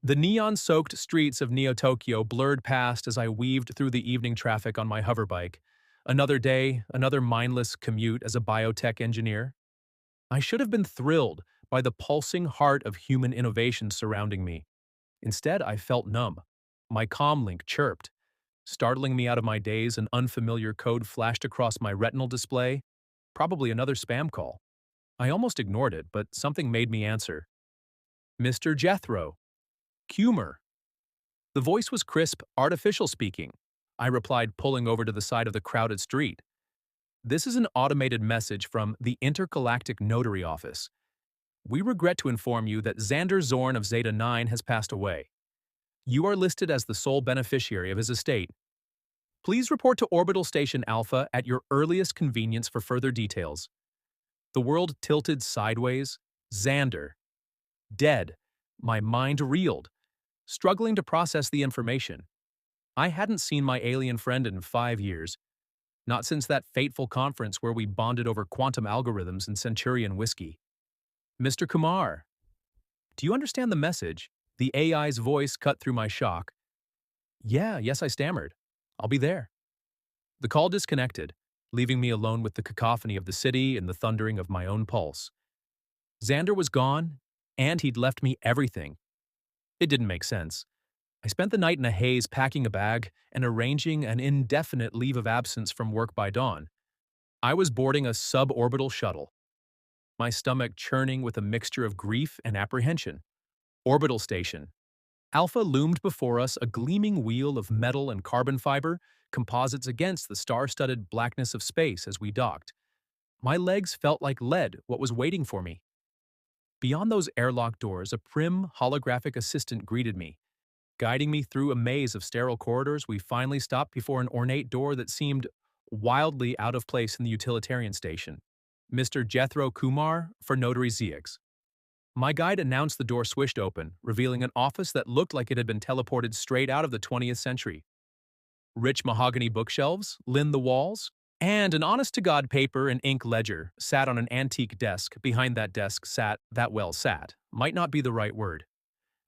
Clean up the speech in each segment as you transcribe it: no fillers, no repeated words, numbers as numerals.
The neon-soaked streets of Neo-Tokyo blurred past as I weaved through the evening traffic on my hoverbike. Another day, another mindless commute as a biotech engineer. I should have been thrilled by the pulsing heart of human innovation surrounding me. Instead, I felt numb. My comlink chirped. Startling me out of my daze, an unfamiliar code flashed across my retinal display. Probably another spam call. I almost ignored it, but something made me answer. Mr. Jethro. Cumer. The voice was crisp, artificial speaking. I replied, pulling over to the side of the crowded street. This is an automated message from the Intergalactic Notary Office. We regret to inform you that Xander Zorn of Zeta 9 has passed away. You are listed as the sole beneficiary of his estate. Please report to Orbital Station Alpha at your earliest convenience for further details. The world tilted sideways. Xander. Dead. My mind reeled, struggling to process the information. I hadn't seen my alien friend in 5 years. Not since that fateful conference where we bonded over quantum algorithms and Centurion whiskey. Mr. Kumar. Do you understand the message? The AI's voice cut through my shock. Yes, I stammered. I'll be there. The call disconnected, leaving me alone with the cacophony of the city and the thundering of my own pulse. Xander was gone, and he'd left me everything. It didn't make sense. I spent the night in a haze packing a bag and arranging an indefinite leave of absence from work by dawn. I was boarding a suborbital shuttle, my stomach churning with a mixture of grief and apprehension. Orbital station. Alpha loomed before us, a gleaming wheel of metal and carbon fiber, composites against the star-studded blackness of space as we docked. My legs felt like lead, what was waiting for me. Beyond those airlock doors, a prim, holographic assistant greeted me. Guiding me through a maze of sterile corridors, we finally stopped before an ornate door that seemed wildly out of place in the utilitarian station. Mr. Jethro Kumar for Notary ZX. My guide announced the door swished open, revealing an office that looked like it had been teleported straight out of the 20th century. Rich mahogany bookshelves lined the walls, and an honest-to-God paper and ink ledger sat on an antique desk. Behind that desk sat, might not be the right word.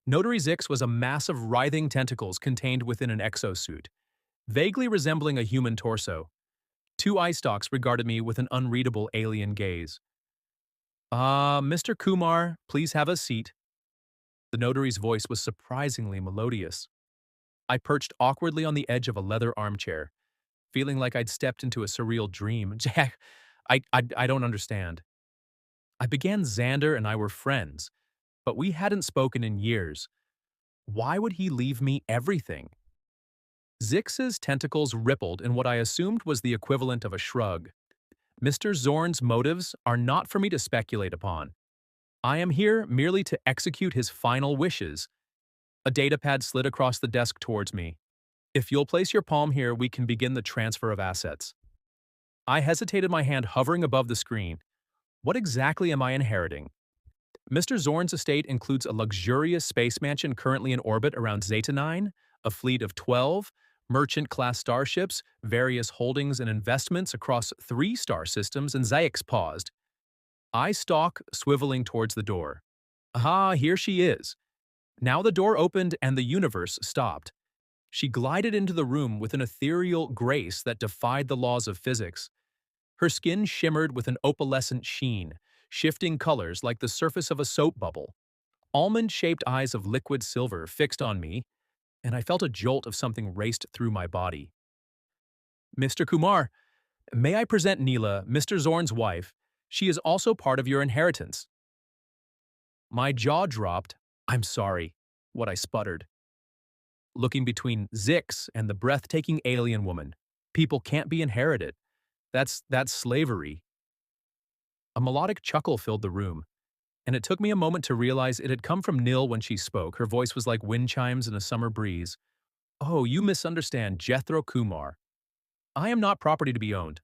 Notary Zix was a mass of writhing tentacles contained within an exosuit, vaguely resembling a human torso. Two eye stalks regarded me with an unreadable alien gaze. Mr. Kumar, please have a seat. The notary's voice was surprisingly melodious. I perched awkwardly on the edge of a leather armchair, feeling like I'd stepped into a surreal dream. Jack, I don't understand. I began Xander and I were friends, but we hadn't spoken in years. Why would he leave me everything? Zix's tentacles rippled in what I assumed was the equivalent of a shrug. Mr. Zorn's motives are not for me to speculate upon. I am here merely to execute his final wishes. A datapad slid across the desk towards me. If you'll place your palm here, we can begin the transfer of assets. I hesitated, my hand hovering above the screen. What exactly am I inheriting? Mr. Zorn's estate includes a luxurious space mansion currently in orbit around Zeta 9, a fleet of 12, merchant-class starships, various holdings and investments across 3 star systems, and Zayx paused. I stalk, swiveling towards the door. Aha, here she is. Now the door opened and the universe stopped. She glided into the room with an ethereal grace that defied the laws of physics. Her skin shimmered with an opalescent sheen, shifting colors like the surface of a soap bubble. Almond-shaped eyes of liquid silver fixed on me, and I felt a jolt of something raced through my body. Mr. Kumar, may I present Neela, Mr. Zorn's wife? She is also part of your inheritance. My jaw dropped. I'm sorry, what I sputtered. Looking between Zix and the breathtaking alien woman, people can't be inherited. That's slavery. A melodic chuckle filled the room, and it took me a moment to realize it had come from Nil when she spoke. Her voice was like wind chimes in a summer breeze. Oh, you misunderstand, Jethro Kumar. I am not property to be owned.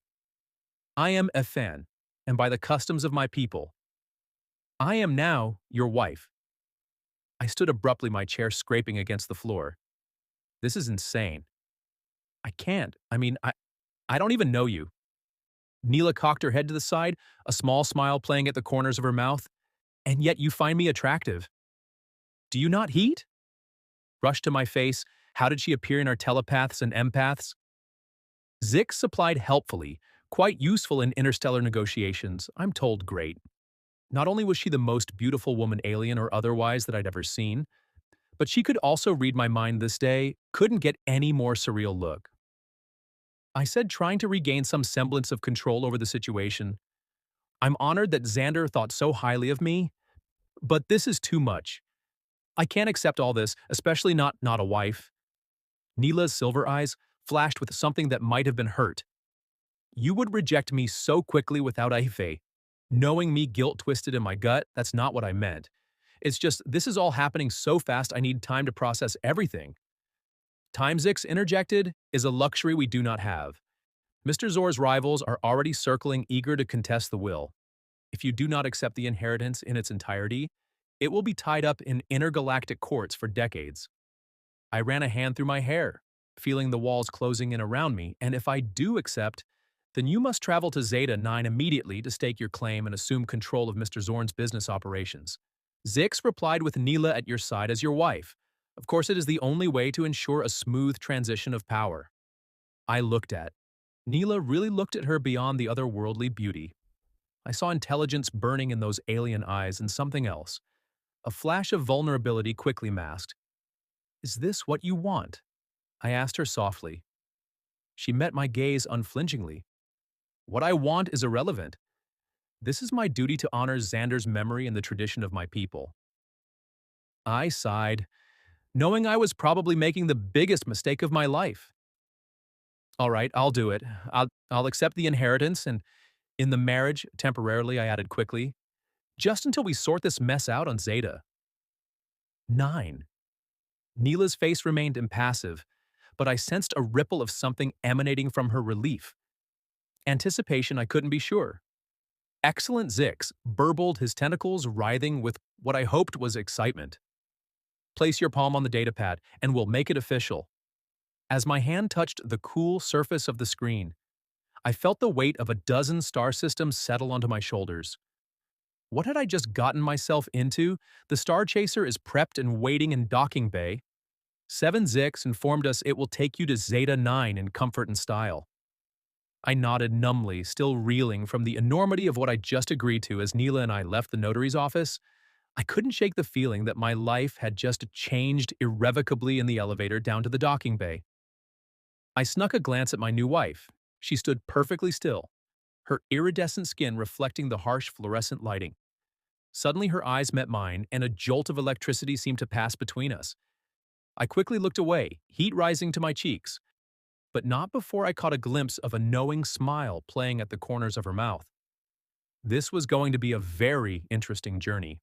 I am a fan, and by the customs of my people. I am now your wife. I stood abruptly, my chair scraping against the floor. This is insane. I can't. I don't even know you. Neela cocked her head to the side, a small smile playing at the corners of her mouth. And yet you find me attractive. Do you not heat? Rushed to my face, how did she appear in our telepaths and empaths? Zix supplied helpfully, quite useful in interstellar negotiations. I'm told great. Not only was she the most beautiful woman alien or otherwise that I'd ever seen, but she could also read my mind this day, couldn't get any more surreal look. I said, trying to regain some semblance of control over the situation. I'm honored that Xander thought so highly of me, but this is too much. I can't accept all this, especially not a wife. Neela's silver eyes flashed with something that might have been hurt. You would reject me so quickly without a knowing me guilt-twisted in my gut, that's not what I meant. It's just, this is all happening so fast I need time to process everything. Time Zix interjected is a luxury we do not have. Mr. Zor's rivals are already circling eager to contest the will. If you do not accept the inheritance in its entirety, it will be tied up in intergalactic courts for decades. I ran a hand through my hair, feeling the walls closing in around me, and if I do accept, then you must travel to Zeta 9 immediately to stake your claim and assume control of Mr. Zorn's business operations. Zix replied with Neela at your side as your wife. Of course, it is the only way to ensure a smooth transition of power. I looked at. Neela really looked at her beyond the otherworldly beauty. I saw intelligence burning in those alien eyes and something else. A flash of vulnerability quickly masked. Is this what you want? I asked her softly. She met my gaze unflinchingly. What I want is irrelevant. This is my duty to honor Xander's memory and the tradition of my people. I sighed, knowing I was probably making the biggest mistake of my life. All right, I'll do it. I'll accept the inheritance, and in the marriage, temporarily, I added quickly, just until we sort this mess out on Zeta. 9. Neela's face remained impassive, but I sensed a ripple of something emanating from her relief. Anticipation, I couldn't be sure. Excellent Zix burbled, his tentacles writhing with what I hoped was excitement. Place your palm on the datapad, and we'll make it official. As my hand touched the cool surface of the screen, I felt the weight of a dozen star systems settle onto my shoulders. What had I just gotten myself into? The Star Chaser is prepped and waiting in docking bay. 7 Zix informed us it will take you to Zeta 9 in comfort and style. I nodded numbly, still reeling from the enormity of what I just agreed to as Neela and I left the notary's office. I couldn't shake the feeling that my life had just changed irrevocably in the elevator down to the docking bay. I snuck a glance at my new wife. She stood perfectly still, her iridescent skin reflecting the harsh fluorescent lighting. Suddenly her eyes met mine, and a jolt of electricity seemed to pass between us. I quickly looked away, heat rising to my cheeks, but not before I caught a glimpse of a knowing smile playing at the corners of her mouth. This was going to be a very interesting journey.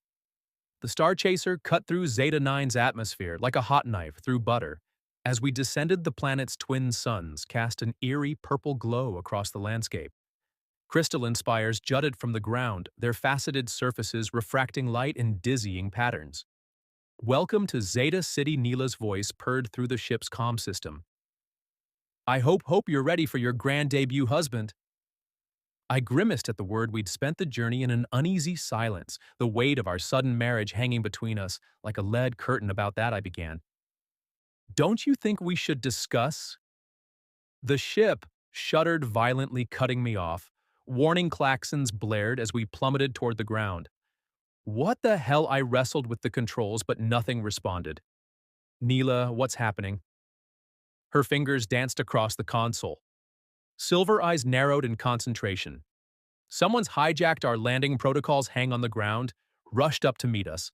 The Star Chaser cut through Zeta 9's atmosphere like a hot knife through butter. As we descended, the planet's twin suns cast an eerie purple glow across the landscape. Crystalline spires jutted from the ground, their faceted surfaces refracting light in dizzying patterns. Welcome to Zeta City, Neela's voice purred through the ship's comm system. I hope you're ready for your grand debut, husband. I grimaced at the word. We'd spent the journey in an uneasy silence, the weight of our sudden marriage hanging between us like a lead curtain. About that, I began. Don't you think we should discuss? The ship shuddered violently, cutting me off. Warning klaxons blared as we plummeted toward the ground. What the hell? I wrestled with the controls, but nothing responded. Neela, what's happening? Her fingers danced across the console. Silver eyes narrowed in concentration. Someone's hijacked our landing protocols. Hang on the ground, rushed up to meet us.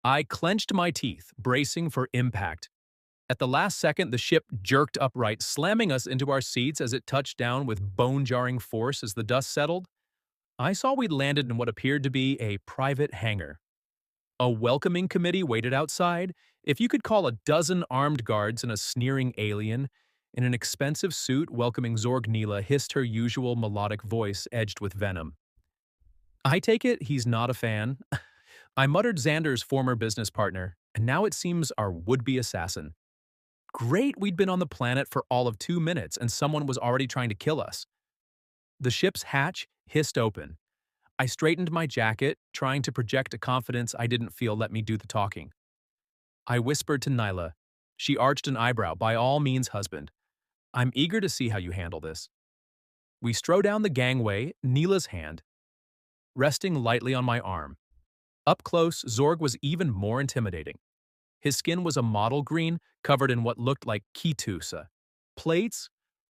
I clenched my teeth, bracing for impact. At the last second, the ship jerked upright, slamming us into our seats as it touched down with bone-jarring force. As the dust settled, I saw we'd landed in what appeared to be a private hangar. A welcoming committee waited outside, if you could call a dozen armed guards and a sneering alien in an expensive suit welcoming Zorg. Neela hissed, her usual melodic voice edged with venom. I take it he's not a fan. I muttered, Xander's former business partner, and now it seems our would-be assassin. Great, we'd been on the planet for all of 2 minutes and someone was already trying to kill us. The ship's hatch hissed open. I straightened my jacket, trying to project a confidence I didn't feel let me do the talking. I whispered to Nyla, She arched an eyebrow. By all means, husband. I'm eager to see how you handle this. We strode down the gangway, Neela's hand resting lightly on my arm. Up close, Zorg was even more intimidating. His skin was a mottle green, covered in what looked like kitusa. Plates,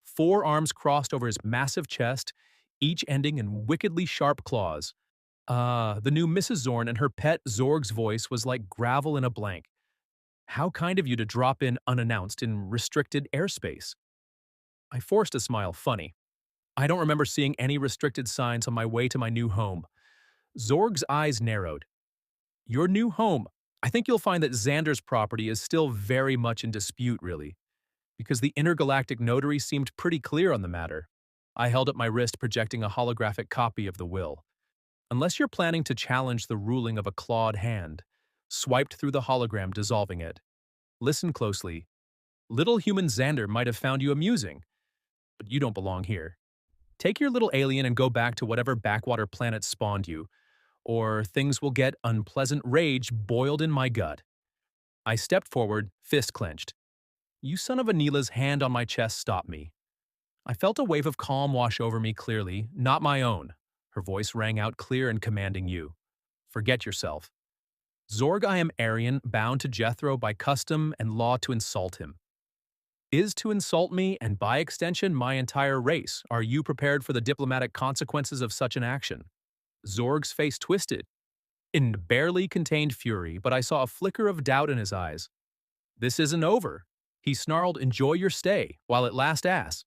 four arms crossed over his massive chest, each ending in wickedly sharp claws. The new Mrs. Zorn and her pet Zorg's voice was like gravel in a blank. How kind of you to drop in unannounced in restricted airspace. I forced a smile, funny. I don't remember seeing any restricted signs on my way to my new home. Zorg's eyes narrowed. Your new home. I think you'll find that Xander's property is still very much in dispute, really, because the intergalactic notary seemed pretty clear on the matter. I held up my wrist, projecting a holographic copy of the will. Unless you're planning to challenge the ruling of a clawed hand, swiped through the hologram, dissolving it. Listen closely. Little human Xander might have found you amusing, but you don't belong here. Take your little alien and go back to whatever backwater planet spawned you, or things will get unpleasant rage boiled in my gut. I stepped forward, fist clenched. You son of a Neela's hand on my chest stopped me. I felt a wave of calm wash over me clearly, not my own. Her voice rang out clear and commanding you. Forget yourself. Zorg, I am Aryan, bound to Jethro by custom and law to insult him. Is to insult me, and by extension my entire race. Are you prepared for the diplomatic consequences of such an action? Zorg's face twisted, in barely contained fury, but I saw a flicker of doubt in his eyes. This isn't over. He snarled, enjoy your stay, while it lasts ass.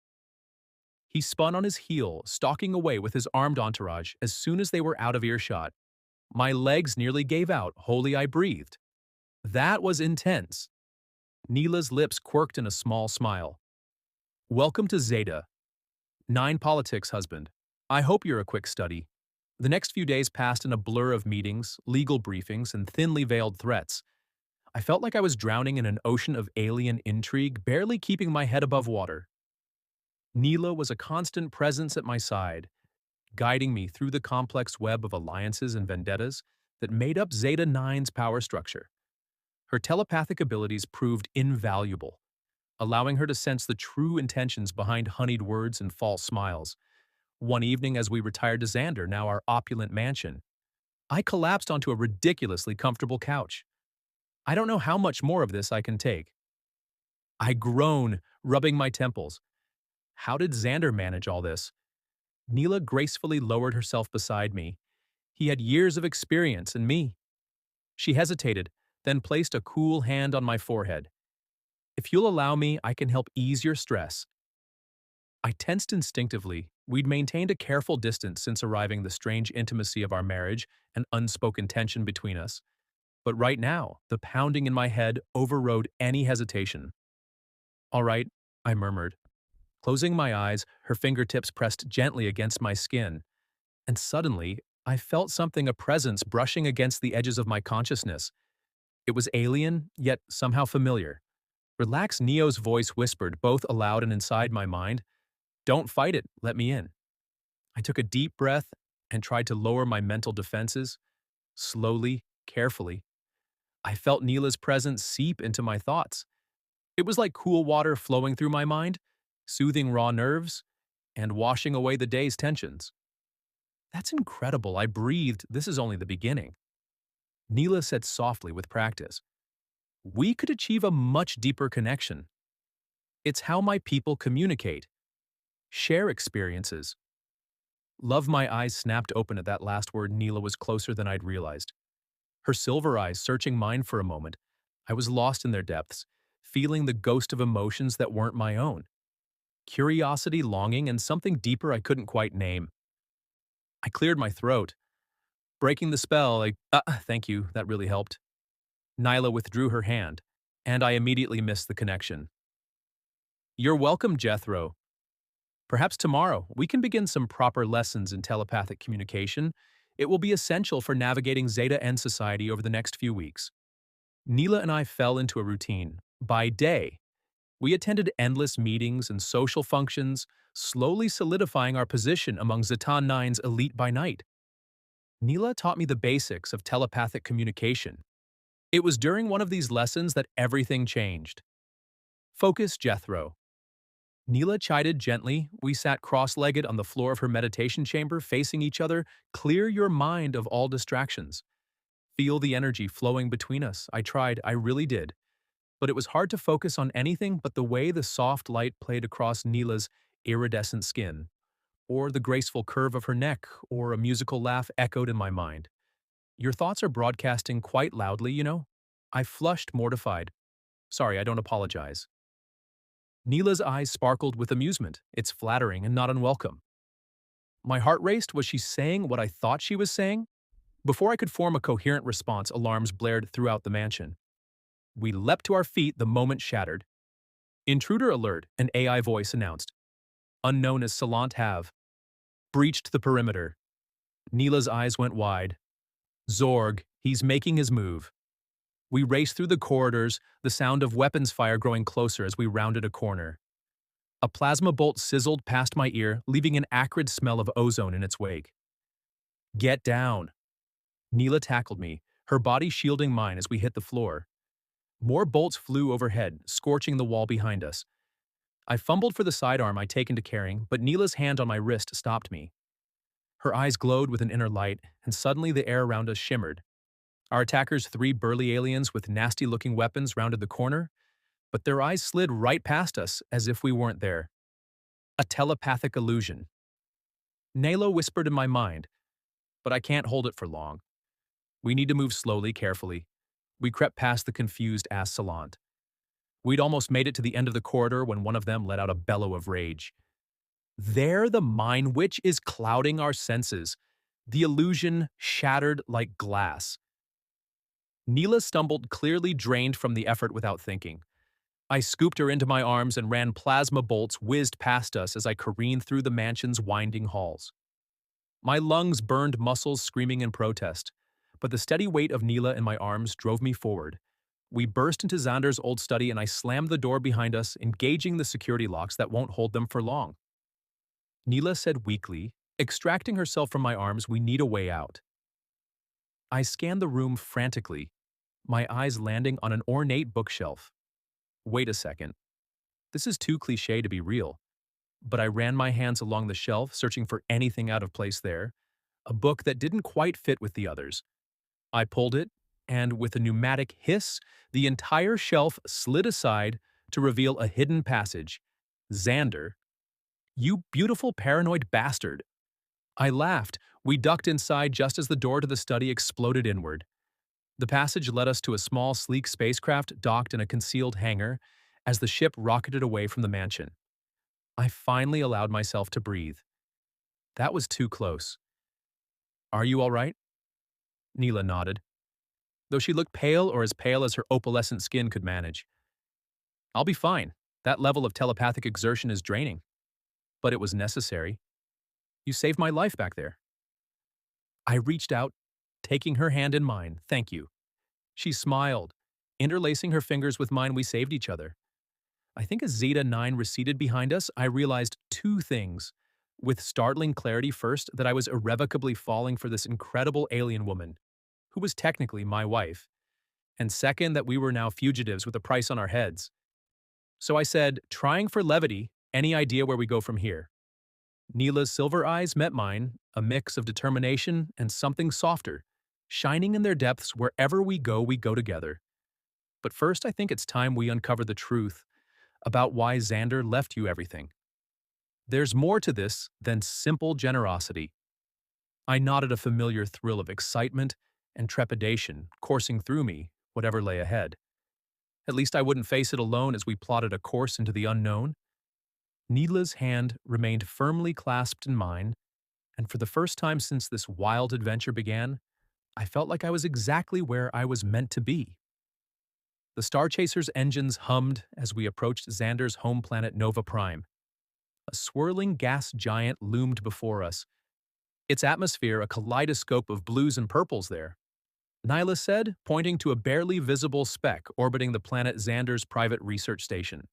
He spun on his heel, stalking away with his armed entourage as soon as they were out of earshot. My legs nearly gave out, wholly I breathed. That was intense. Neela's lips quirked in a small smile. Welcome to Zeta. 9 politics, husband. I hope you're a quick study. The next few days passed in a blur of meetings, legal briefings, and thinly veiled threats. I felt like I was drowning in an ocean of alien intrigue, barely keeping my head above water. Neela was a constant presence at my side, guiding me through the complex web of alliances and vendettas that made up Zeta 9's power structure. Her telepathic abilities proved invaluable, allowing her to sense the true intentions behind honeyed words and false smiles. One evening as we retired to Xander, now our opulent mansion, I collapsed onto a ridiculously comfortable couch. I don't know how much more of this I can take. I groan, rubbing my temples. How did Xander manage all this? Neela gracefully lowered herself beside me. He had years of experience, and me. She hesitated, then placed a cool hand on my forehead. If you'll allow me, I can help ease your stress. I tensed instinctively. We'd maintained a careful distance since arriving, the strange intimacy of our marriage and unspoken tension between us. But right now, the pounding in my head overrode any hesitation. All right, I murmured. Closing my eyes, her fingertips pressed gently against my skin, and suddenly, I felt something, a presence brushing against the edges of my consciousness. It was alien, yet somehow familiar. Relaxed, Neo's voice whispered, both aloud and inside my mind, don't fight it, let me in. I took a deep breath and tried to lower my mental defenses. Slowly, carefully, I felt Neela's presence seep into my thoughts. It was like cool water flowing through my mind, soothing raw nerves, and washing away the day's tensions. That's incredible, I breathed. This is only the beginning. Neela said softly with practice, we could achieve a much deeper connection. It's how my people communicate, share experiences. Love, my eyes snapped open at that last word. Neela was closer than I'd realized. Her silver eyes searching mine for a moment. I was lost in their depths, feeling the ghost of emotions that weren't my own. Curiosity, longing, and something deeper I couldn't quite name. I cleared my throat. Breaking the spell, thank you, that really helped. Nyla withdrew her hand, and I immediately missed the connection. You're welcome, Jethro. Perhaps tomorrow we can begin some proper lessons in telepathic communication. It will be essential for navigating Zeta N society over the next few weeks. Neela and I fell into a routine. By day, we attended endless meetings and social functions, slowly solidifying our position among Zetan 9's elite by night. Neela taught me the basics of telepathic communication. It was during one of these lessons that everything changed. Focus, Jethro. Neela chided gently. We sat cross-legged on the floor of her meditation chamber, facing each other. Clear your mind of all distractions. Feel the energy flowing between us. I tried, I really did. But it was hard to focus on anything but the way the soft light played across Neela's iridescent skin, or the graceful curve of her neck, or a musical laugh echoed in my mind. Your thoughts are broadcasting quite loudly, you know? I flushed, mortified. Sorry, I don't apologize. Neela's eyes sparkled with amusement. It's flattering and not unwelcome. My heart raced. Was she saying what I thought she was saying? Before I could form a coherent response, alarms blared throughout the mansion. We leapt to our feet the moment shattered. Intruder alert, an AI voice announced. Unknown as Salant have. Breached the perimeter. Neela's eyes went wide. Zorg, he's making his move. We raced through the corridors, the sound of weapons fire growing closer as we rounded a corner. A plasma bolt sizzled past my ear, leaving an acrid smell of ozone in its wake. Get down. Neela tackled me, her body shielding mine as we hit the floor. More bolts flew overhead, scorching the wall behind us. I fumbled for the sidearm I'd taken to carrying, but Neela's hand on my wrist stopped me. Her eyes glowed with an inner light, and suddenly the air around us shimmered. Our attackers, three burly aliens with nasty-looking weapons, rounded the corner, but their eyes slid right past us as if we weren't there. A telepathic illusion. Nalo whispered in my mind, but I can't hold it for long. We need to move slowly, carefully. We crept past the confused Salant. We'd almost made it to the end of the corridor when one of them let out a bellow of rage. There the Mind Witch is clouding our senses, the illusion shattered like glass. Neela stumbled, clearly drained from the effort without thinking. I scooped her into my arms and ran. Plasma bolts whizzed past us as I careened through the mansion's winding halls. My lungs burned, muscles screaming in protest, but the steady weight of Neela in my arms drove me forward. We burst into Xander's old study and I slammed the door behind us, engaging the security locks that won't hold them for long. Neela said weakly, extracting herself from my arms, we need a way out. I scanned the room frantically, my eyes landing on an ornate bookshelf. Wait a second. This is too cliché to be real. But I ran my hands along the shelf, searching for anything out of place there, a book that didn't quite fit with the others. I pulled it, and with a pneumatic hiss, the entire shelf slid aside to reveal a hidden passage. Xander, you beautiful paranoid bastard. I laughed. We ducked inside just as the door to the study exploded inward. The passage led us to a small, sleek spacecraft docked in a concealed hangar as the ship rocketed away from the mansion. I finally allowed myself to breathe. That was too close. Are you all right? Neela nodded, though she looked pale, or as pale as her opalescent skin could manage. I'll be fine. That level of telepathic exertion is draining. But it was necessary. You saved my life back there. I reached out, taking her hand in mine. Thank you. She smiled, interlacing her fingers with mine. We saved each other. I think as Zeta-9 receded behind us, I realized two things. With startling clarity, first, that I was irrevocably falling for this incredible alien woman, who was technically my wife. And second, that we were now fugitives with a price on our heads. So I said, trying for levity, any idea where we go from here? Neela's silver eyes met mine, a mix of determination and something softer, shining in their depths. Wherever we go together. But first, I think it's time we uncover the truth about why Xander left you everything. There's more to this than simple generosity. I nodded, a familiar thrill of excitement and trepidation coursing through me, whatever lay ahead. At least I wouldn't face it alone as we plotted a course into the unknown. Neela's hand remained firmly clasped in mine, and for the first time since this wild adventure began, I felt like I was exactly where I was meant to be. The Star Chaser's engines hummed as we approached Xander's home planet Nova Prime. A swirling gas giant loomed before us, its atmosphere a kaleidoscope of blues and purples there. Nyla said, pointing to a barely visible speck orbiting the planet Xander's private research station.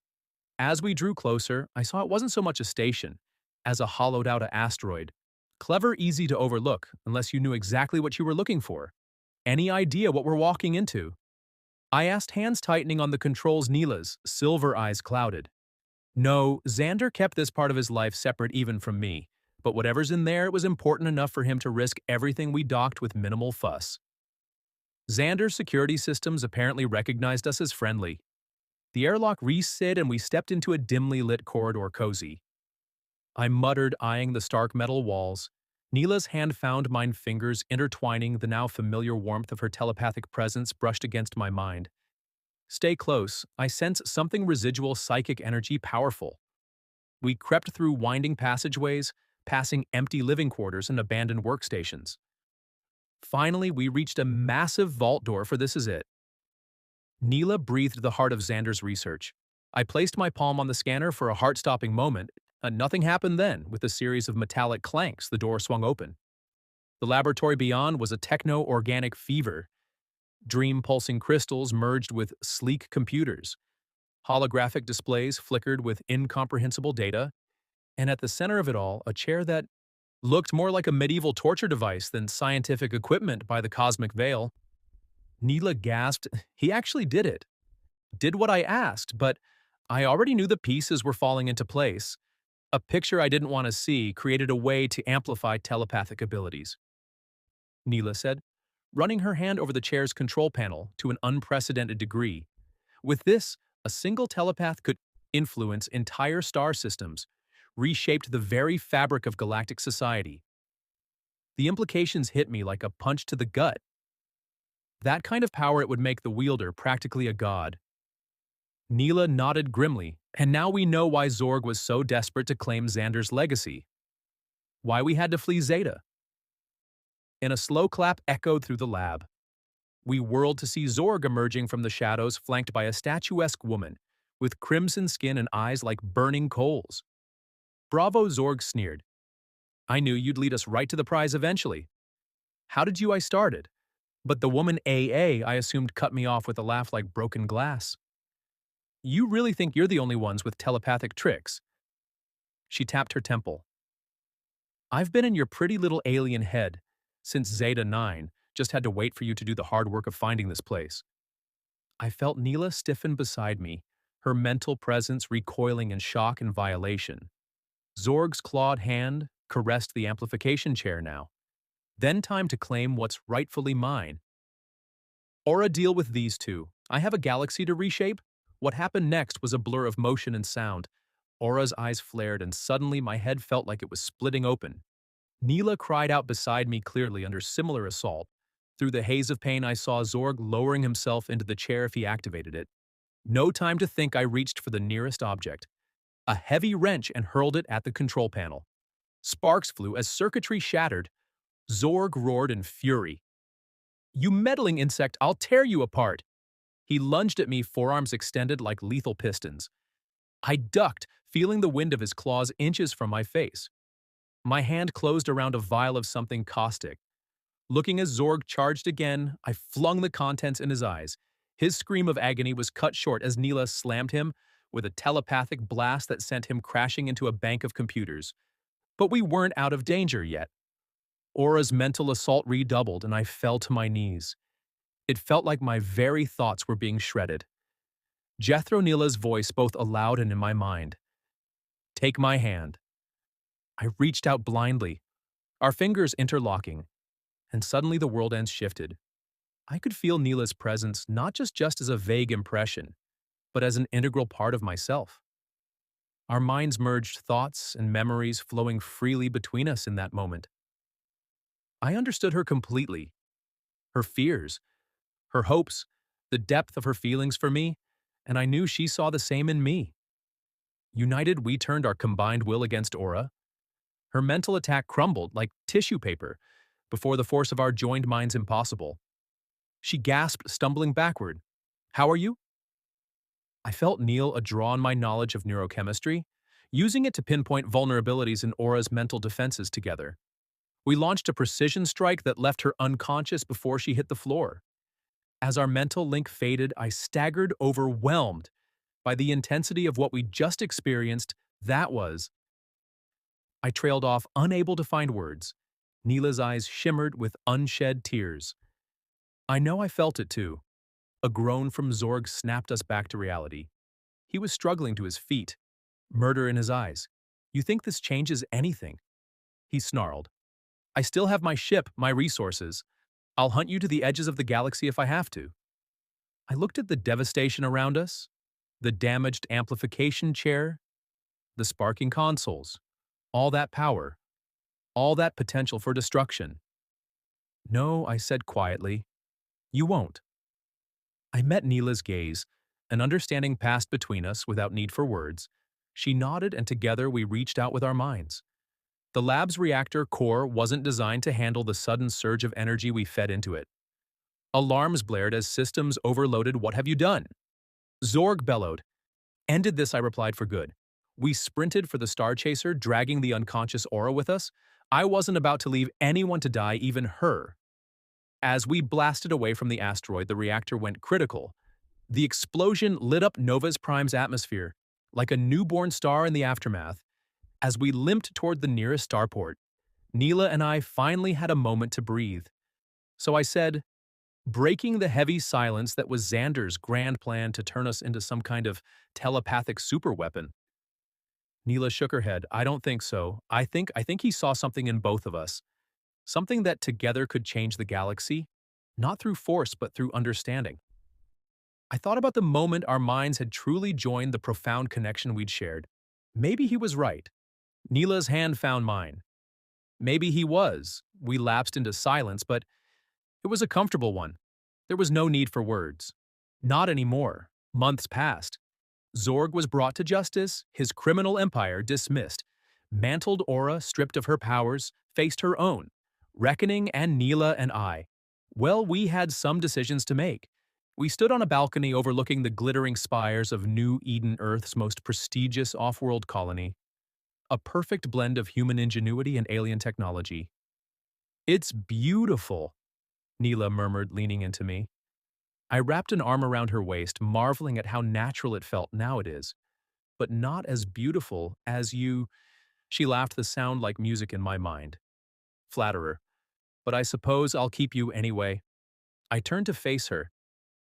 As we drew closer, I saw it wasn't so much a station as a hollowed-out asteroid. Clever, easy to overlook unless you knew exactly what you were looking for. Any idea what we're walking into? I asked, hands tightening on the controls. Neela's silver eyes clouded. No, Xander kept this part of his life separate even from me. But whatever's in there, it was important enough for him to risk everything we docked with minimal fuss. Xander's security systems apparently recognized us as friendly. The airlock reset and we stepped into a dimly lit corridor cozy. I muttered, eyeing the stark metal walls. Neela's hand found mine, fingers intertwining. The now familiar warmth of her telepathic presence brushed against my mind. Stay close. I sense something residual psychic energy powerful. We crept through winding passageways, passing empty living quarters and abandoned workstations. Finally, we reached a massive vault door. For this is it. Neela breathed the heart of Xander's research. I placed my palm on the scanner for a heart-stopping moment. Nothing happened then. With a series of metallic clanks, the door swung open. The laboratory beyond was a techno-organic fever. Dream-pulsing crystals merged with sleek computers. Holographic displays flickered with incomprehensible data. And at the center of it all, a chair that looked more like a medieval torture device than scientific equipment by the cosmic veil. Neela gasped. He actually did it. Did what I asked, but I already knew the pieces were falling into place. A picture I didn't want to see created a way to amplify telepathic abilities. Neela said, running her hand over the chair's control panel to an unprecedented degree. With this, a single telepath could influence entire star systems, reshaped the very fabric of galactic society. The implications hit me like a punch to the gut. That kind of power, it would make the wielder practically a god. Neela nodded grimly, and now we know why Zorg was so desperate to claim Xander's legacy. Why we had to flee Zeta. And a slow clap echoed through the lab. We whirled to see Zorg emerging from the shadows, flanked by a statuesque woman, with crimson skin and eyes like burning coals. Bravo, Zorg sneered. I knew you'd lead us right to the prize eventually. How did you? I started. But the woman I assumed, cut me off with a laugh like broken glass. You really think you're the only ones with telepathic tricks? She tapped her temple. I've been in your pretty little alien head since Zeta 9, just had to wait for you to do the hard work of finding this place. I felt Neela stiffen beside me, her mental presence recoiling in shock and violation. Zorg's clawed hand caressed the amplification chair now. Then time to claim what's rightfully mine. Or a deal with these two. I have a galaxy to reshape. What happened next was a blur of motion and sound. Aura's eyes flared, and suddenly my head felt like it was splitting open. Neela cried out beside me, clearly under similar assault. Through the haze of pain, I saw Zorg lowering himself into the chair if he activated it. No time to think, I reached for the nearest object. A heavy wrench and hurled it at the control panel. Sparks flew as circuitry shattered. Zorg roared in fury. You meddling insect, I'll tear you apart! He lunged at me, forearms extended like lethal pistons. I ducked, feeling the wind of his claws inches from my face. My hand closed around a vial of something caustic. Looking as Zorg charged again, I flung the contents in his eyes. His scream of agony was cut short as Neela slammed him with a telepathic blast that sent him crashing into a bank of computers. But we weren't out of danger yet. Aura's mental assault redoubled, and I fell to my knees. It felt like my very thoughts were being shredded. Jethro Neela's voice both aloud and in my mind. Take my hand. I reached out blindly, our fingers interlocking, and suddenly the world ends shifted. I could feel Neela's presence not just as a vague impression, but as an integral part of myself. Our minds merged, thoughts and memories flowing freely between us in that moment. I understood her completely. Her fears, her hopes, the depth of her feelings for me, and I knew she saw the same in me. United, we turned our combined will against Aura. Her mental attack crumbled like tissue paper before the force of our joined minds impossible. She gasped, stumbling backward. How are you? I felt Neil draw on my knowledge of neurochemistry, using it to pinpoint vulnerabilities in Aura's mental defenses together. We launched a precision strike that left her unconscious before she hit the floor. As our mental link faded, I staggered, overwhelmed by the intensity of what we just experienced. That was. I trailed off, unable to find words. Neela's eyes shimmered with unshed tears. I know I felt it too. A groan from Zorg snapped us back to reality. He was struggling to his feet, murder in his eyes. "You think this changes anything?" He snarled. "I still have my ship, my resources. I'll hunt you to the edges of the galaxy if I have to." I looked at the devastation around us, the damaged amplification chair, the sparking consoles, all that power, all that potential for destruction. "No," I said quietly, "you won't." I met Neela's gaze. An understanding passed between us without need for words. She nodded, and together we reached out with our minds. The lab's reactor core wasn't designed to handle the sudden surge of energy we fed into it. Alarms blared as systems overloaded. "What have you done?" Zorg bellowed. "Ended this," I replied for good. We sprinted for the Star Chaser, dragging the unconscious Aura with us. I wasn't about to leave anyone to die, even her. As we blasted away from the asteroid, the reactor went critical. The explosion lit up Nova's Prime's atmosphere, like a newborn star in the aftermath. As we limped toward the nearest starport, Neela and I finally had a moment to breathe. So I said, breaking the heavy silence that was Xander's grand plan to turn us into some kind of telepathic superweapon. Neela shook her head. "I don't think so. I think he saw something in both of us. Something that together could change the galaxy, not through force but through understanding." I thought about the moment our minds had truly joined, the profound connection we'd shared. Maybe he was right. Neela's hand found mine. Maybe he was. We lapsed into silence, but it was a comfortable one. There was no need for words. Not anymore. Months passed. Zorg was brought to justice, his criminal empire dismissed. Mantled Aura, stripped of her powers, faced her own. Reckoning, and Neela and I. Well, we had some decisions to make. We stood on a balcony overlooking the glittering spires of New Eden, Earth's most prestigious off-world colony. A perfect blend of human ingenuity and alien technology. "It's beautiful," Neela murmured, leaning into me. I wrapped an arm around her waist, marveling at how natural it felt. "Now it is. But not as beautiful as you—" She laughed, the sound like music in my mind. "Flatterer. But I suppose I'll keep you anyway." I turned to face her.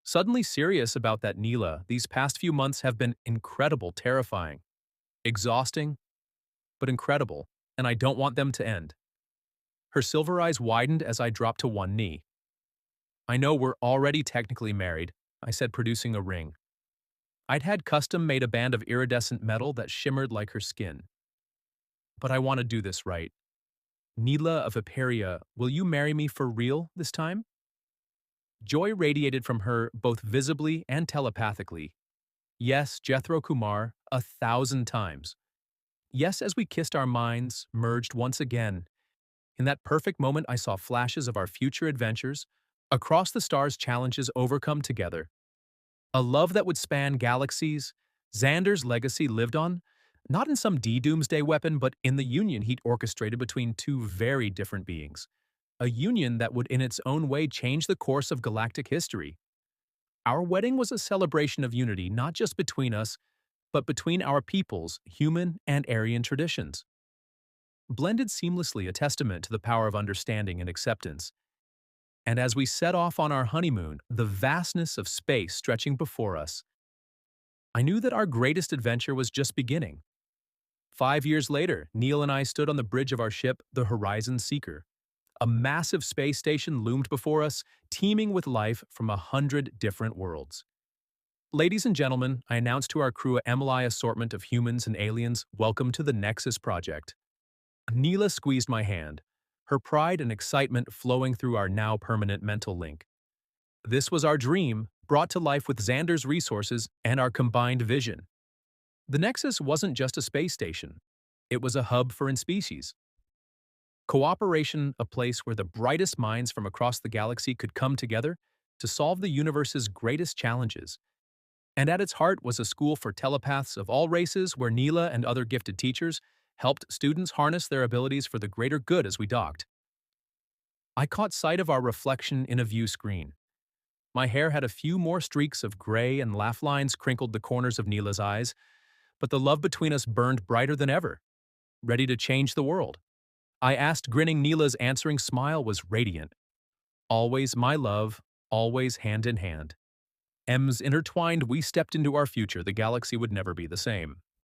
Suddenly serious about that. "Neela, these past few months have been incredible, terrifying, exhausting, but incredible, and I don't want them to end." Her silver eyes widened as I dropped to one knee. "I know we're already technically married," I said, producing a ring. I'd had custom-made a band of iridescent metal that shimmered like her skin. "But I want to do this right. Neela of Hyperia, will you marry me for real this time?" Joy radiated from her, both visibly and telepathically. Yes, Jethro Kumar, 1,000 times. Yes, as we kissed, our minds merged once again. In that perfect moment, I saw flashes of our future adventures, across the stars, challenges overcome together. A love that would span galaxies. Xander's legacy lived on, not in some doomsday weapon, but in the union he'd orchestrated between two very different beings. A union that would in its own way change the course of galactic history. Our wedding was a celebration of unity, not just between us, but between our peoples, human and Aryan traditions. Blended seamlessly, a testament to the power of understanding and acceptance. And as we set off on our honeymoon, the vastness of space stretching before us, I knew that our greatest adventure was just beginning. 5 years later, Neil and I stood on the bridge of our ship, the Horizon Seeker. A massive space station loomed before us, teeming with life from 100 different worlds. "Ladies and gentlemen," I announced to our crew, a MLI assortment of humans and aliens, "welcome to the Nexus Project." Neela squeezed my hand, her pride and excitement flowing through our now permanent mental link. This was our dream, brought to life with Xander's resources and our combined vision. The Nexus wasn't just a space station. It was a hub for in-species cooperation, a place where the brightest minds from across the galaxy could come together to solve the universe's greatest challenges. And at its heart was a school for telepaths of all races, where Neela and other gifted teachers helped students harness their abilities for the greater good. As we docked, I caught sight of our reflection in a view screen. My hair had a few more streaks of gray, and laugh lines crinkled the corners of Neela's eyes, but the love between us burned brighter than ever, ready to change the world. I asked, grinning. Neela's answering smile was radiant. "Always, my love, always hand in hand." M's intertwined, we stepped into our future. The galaxy would never be the same.